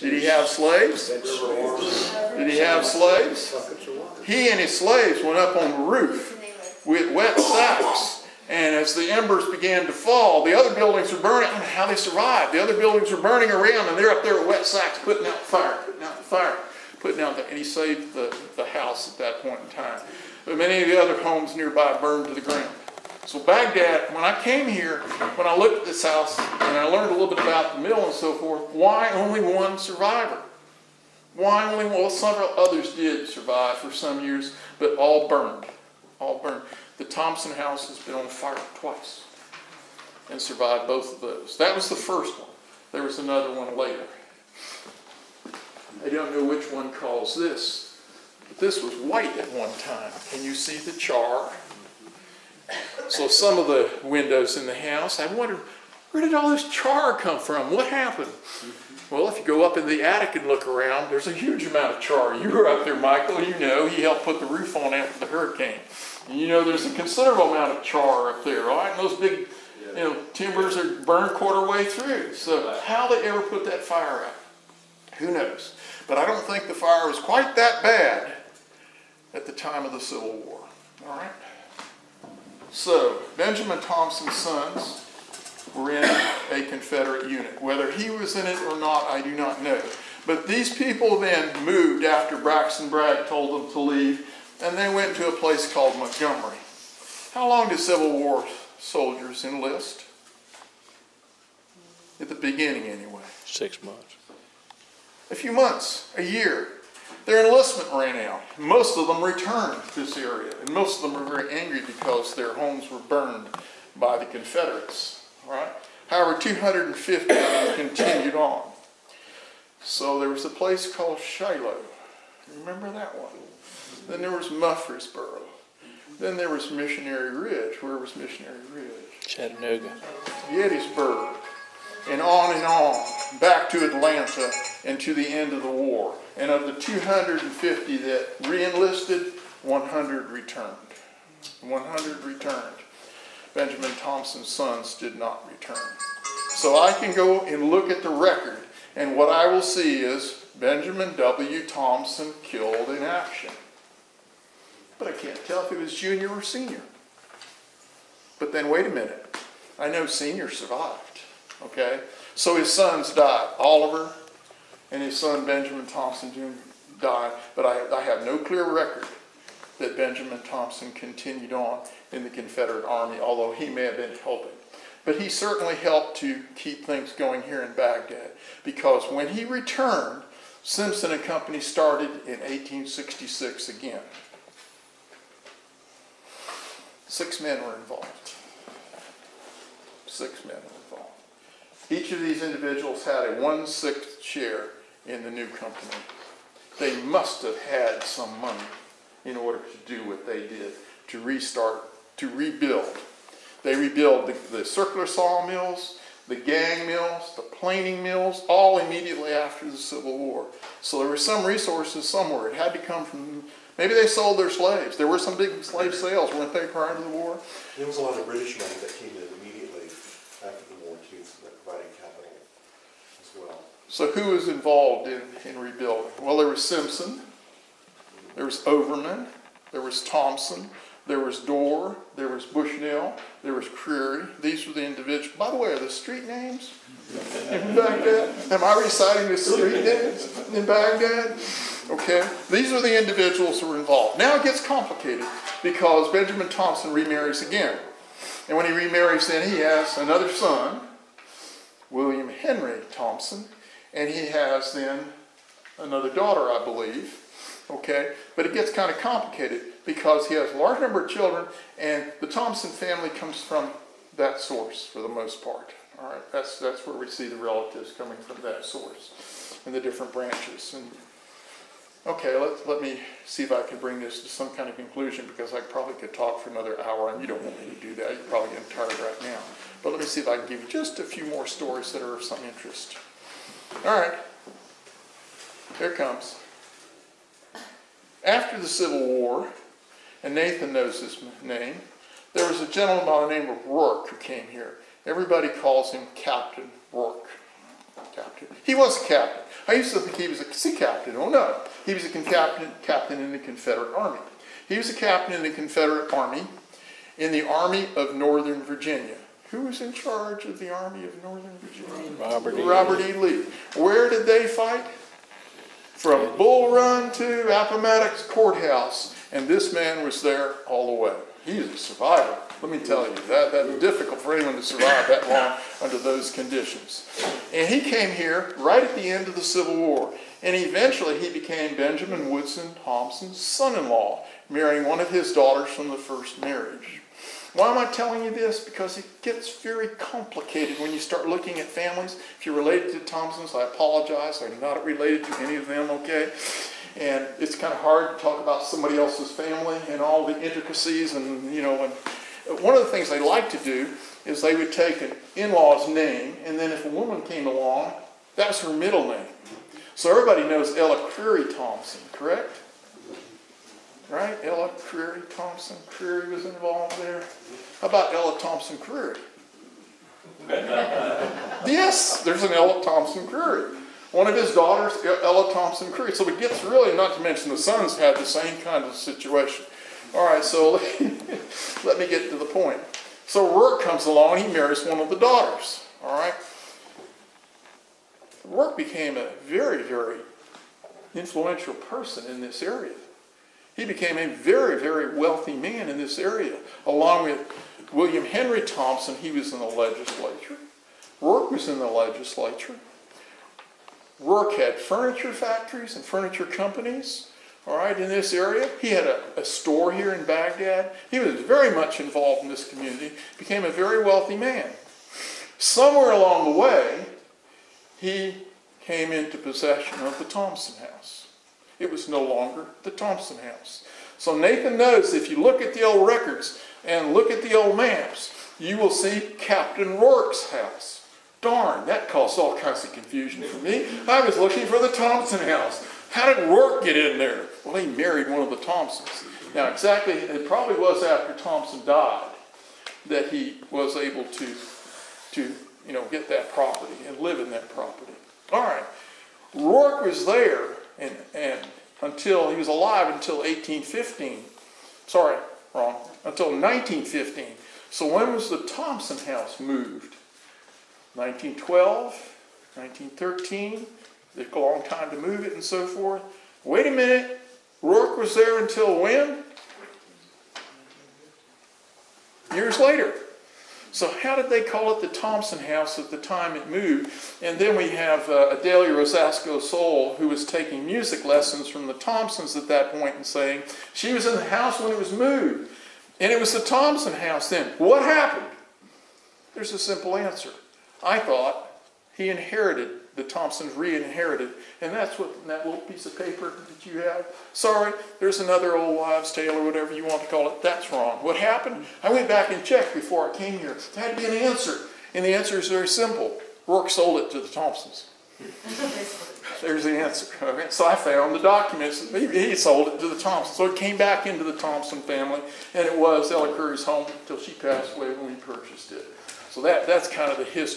Did he have slaves? Did he have slaves? He and his slaves went up on the roof with wet sacks. And as the embers began to fall, the other buildings were burning. I don't know how they survived. The other buildings were burning around, and they're up there with wet sacks, putting out the fire, and he saved the house at that point in time. But many of the other homes nearby burned to the ground. So Baghdad, when I came here, when I looked at this house, and I learned a little bit about the mill and so forth, why only one survivor? Why only one? Well, several others did survive for some years, but all burned. All burned. The Thompson House has been on fire twice and survived both of those. That was the first one. There was another one later. I don't know which one calls this, but this was white at one time. Can you see the char? So some of the windows in the house, I wondered, where did all this char come from? What happened? Well, if you go up in the attic and look around, there's a huge amount of char. You were up there, Michael. You know, he helped put the roof on after the hurricane. And you know there's a considerable amount of char up there, right? And those big timbers are burned quarter way through. So how they ever put that fire out, who knows? But I don't think the fire was quite that bad at the time of the Civil War. All right? So Benjamin Thompson's sons were in a Confederate unit. Whether he was in it or not, I do not know. But these people then moved after Braxton Bragg told them to leave, and they went to a place called Montgomery. How long did Civil War soldiers enlist? At the beginning, anyway. 6 months. A few months, a year. Their enlistment ran out. Most of them returned to this area, and most of them were very angry because their homes were burned by the Confederates. Right? However, 250 of them continued on. So there was a place called Shiloh. Remember that one? Then there was Murfreesboro. Then there was Missionary Ridge. Where was Missionary Ridge? Chattanooga. Gettysburg. And on, back to Atlanta and to the end of the war. And of the 250 that re-enlisted, 100 returned. 100 returned. Benjamin Thompson's sons did not return. So I can go and look at the record, and what I will see is Benjamin W. Thompson killed in action. But I can't tell if it was junior or senior. But then wait a minute. I know senior survived. Okay? So his sons died. Oliver and his son Benjamin Thompson Jr. died. But I have no clear record that Benjamin Thompson continued on in the Confederate Army, although he may have been helping. But he certainly helped to keep things going here in Baghdad, because when he returned, Simpson and Company started in 1866 again. 6 men were involved. 6 men were involved. Each of these individuals had a 1/6 share in the new company. They must have had some money in order to do what they did, to restart, to rebuild. They rebuilt the circular sawmills, the gang mills, the planing mills, all immediately after the Civil War. So there were some resources somewhere. It had to come from, maybe they sold their slaves. There were some big slave sales, weren't they, prior to the war? There was a lot of British money that came in immediately after the war, too, so that provided capital as well. So who was involved in rebuilding? Well, there was Simpson, there was Overman, there was Thompson, there was Dorr, there was Bushnell, there was Creary. These were the individuals. By the way, are the street names in Baghdad? Am I reciting the street names in Baghdad? Okay. These are the individuals who were involved. Now it gets complicated because Benjamin Thompson remarries again. And when he remarries, then he has another son, William Henry Thompson, and he has then another daughter, I believe. Okay, but it gets kind of complicated because he has a large number of children, and the Thompson family comes from that source for the most part. All right, that's where we see the relatives coming from, that source, and the different branches. And okay, let me see if I can bring this to some kind of conclusion, because I probably could talk for another hour, and you don't want me to do that. You're probably getting tired right now. But let me see if I can give you just a few more stories that are of some interest. All right, here it comes. After the Civil War, and Nathan knows this name, there was a gentleman by the name of Rourke who came here. Everybody calls him Captain Rourke. Captain. He was a captain. I used to think he was a sea captain. Oh no, he was a captain in the Confederate Army. He was a captain in the Confederate Army, in the Army of Northern Virginia. Who was in charge of the Army of Northern Virginia? Robert E. Lee. Where did they fight? From Bull Run to Appomattox Courthouse. And this man was there all the way. He's a survivor. Let me tell you, that's difficult for anyone to survive that long under those conditions. And he came here right at the end of the Civil War. And eventually he became Benjamin Woodson Thompson's son-in-law, marrying one of his daughters from the first marriage. Why am I telling you this? Because it gets very complicated when you start looking at families. If you're related to Thompsons, I apologize. I'm not related to any of them, okay? And it's kind of hard to talk about somebody else's family and all the intricacies. And, you know, and one of the things they like to do is they would take an in-law's name, and then if a woman came along, that was her middle name. So everybody knows Ella Creary Thompson, correct? Right? Ella Creary Thompson. Creary was involved there. How about Ella Thompson Creary? Yes, there's an Ella Thompson Creary. One of his daughters, Ella Thompson Creary. So it gets really, not to mention the sons had the same kind of situation. All right, so let me get to the point. So Rourke comes along, he marries one of the daughters. All right? Rourke became a very, very influential person in this area. He became a very, very wealthy man in this area. Along with William Henry Thompson, he was in the legislature. Rourke was in the legislature. Rourke had furniture factories and furniture companies, all right, in this area. He had a store here in Baghdad. He was very much involved in this community, became a very wealthy man. Somewhere along the way, he came into possession of the Thompson House. It was no longer the Thompson House. So Nathan knows if you look at the old records and look at the old maps, you will see Captain Rourke's house. Darn, that caused all kinds of confusion for me. I was looking for the Thompson House. How did Rourke get in there? Well, he married one of the Thompsons. Now, exactly, it probably was after Thompson died that he was able to get that property and live in that property. All right, Rourke was there and until he was alive until 1815. Sorry, wrong. Until 1915. So when was the Thompson House moved? 1912, 1913. It took a long time to move it and so forth. Wait a minute. Rourke was there until when? Years later. So how did they call it the Thompson House at the time it moved? And then we have Adelia Rosasco Soul, who was taking music lessons from the Thompsons at that point and saying, she was in the house when it was moved. And it was the Thompson House then. What happened? There's a simple answer. I thought he inherited, the Thompsons re-inherited, and that's what, that little piece of paper that you have. Sorry, there's another old wives' tale or whatever you want to call it. That's wrong. What happened? I went back and checked before I came here. There had to be an answer, and the answer is very simple. Rourke sold it to the Thompsons. There's the answer. Okay? So I found the documents. He sold it to the Thompsons. So it came back into the Thompson family, and it was Ella Creary's home until she passed away when we purchased it. So that's kind of the history.